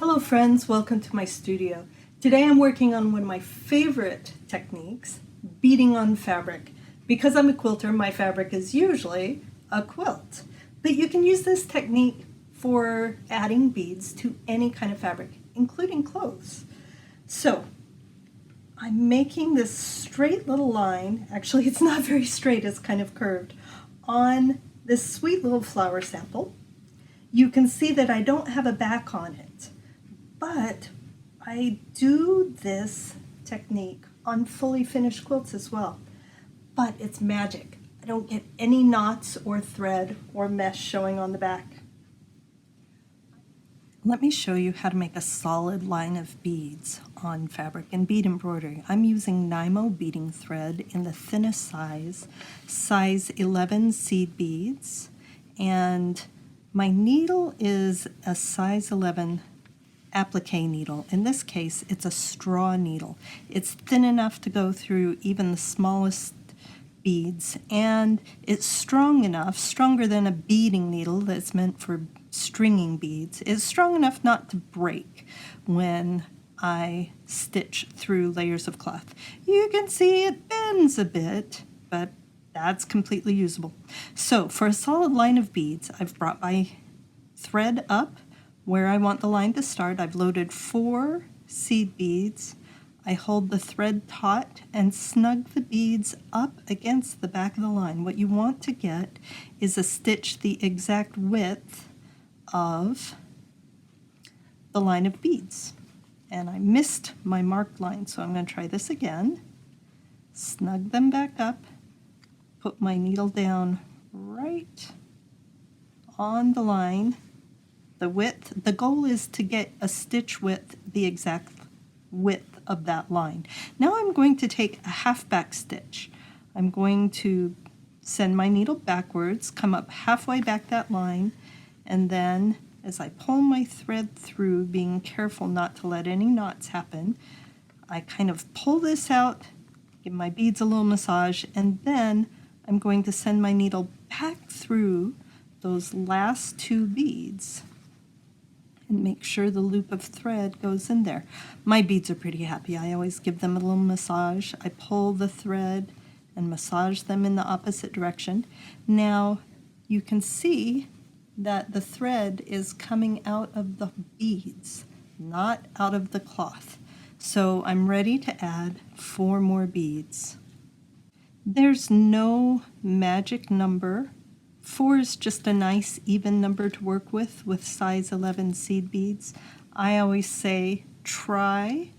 Hello friends, welcome to my studio. Today I'm working on one of my favorite techniques, beading on fabric. Because I'm a quilter, my fabric is usually a quilt. But you can use this technique for adding beads to any kind of fabric, including clothes. So I'm making this straight little line, actually it's not very straight, it's kind of curved, on this sweet little flower sample. You can see that I don't have a back on it. But I do this technique on fully finished quilts as well. But it's magic. I don't get any knots or thread or mesh showing on the back. Let me show you how to make a solid line of beads on fabric in bead embroidery. I'm using Nymo beading thread in the thinnest size 11 seed beads, and my needle is a size 11 applique needle. In this case, it's a straw needle. It's thin enough to go through even the smallest beads, and it's strong enough, stronger than a beading needle that's meant for stringing beads. It's strong enough not to break when I stitch through layers of cloth. You can see it bends a bit, but that's completely usable. So for a solid line of beads, I've brought my thread up where I want the line to start. I've loaded 4 seed beads. I hold the thread taut and snug the beads up against the back of the line. What you want to get is a stitch the exact width of the line of beads. And I missed my marked line, so I'm going to try this again. Snug them back up, put my needle down right on the line. The width, the goal is to get a stitch width, the exact width of that line. Now I'm going to take a half back stitch. I'm going to send my needle backwards, come up halfway back that line, and then as I pull my thread through, being careful not to let any knots happen, I kind of pull this out, give my beads a little massage, and then I'm going to send my needle back through those last 2 beads and make sure the loop of thread goes in there. My beads are pretty happy. I always give them a little massage. I pull the thread and massage them in the opposite direction. Now you can see that the thread is coming out of the beads, not out of the cloth. So I'm ready to add 4 more beads. There's no magic number. 4 is just a nice even number to work with size 11 seed beads. I always say try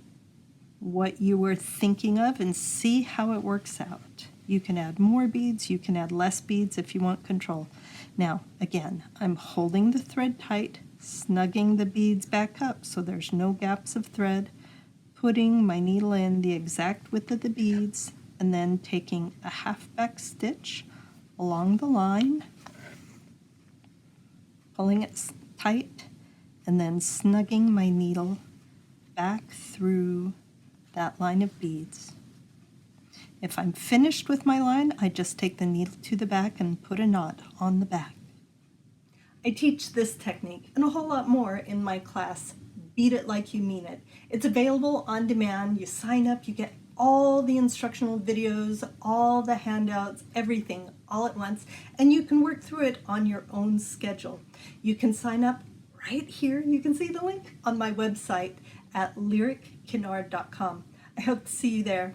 what you were thinking of and see how it works out. You can add more beads, you can add less beads if you want control. Now, again, I'm holding the thread tight, snugging the beads back up so there's no gaps of thread, putting my needle in the exact width of the beads, and then taking a half back stitch along the line, pulling it tight, and then snugging my needle back through that line of beads. If I'm finished with my line, I just take the needle to the back and put a knot on the back. I teach this technique and a whole lot more in my class, Bead It Like You Mean It. It's available on demand. You sign up, you get all the instructional videos, all the handouts, everything all at once, and you can work through it on your own schedule. You can sign up right here. You can see the link on my website at lyrickinard.com. I hope to see you there.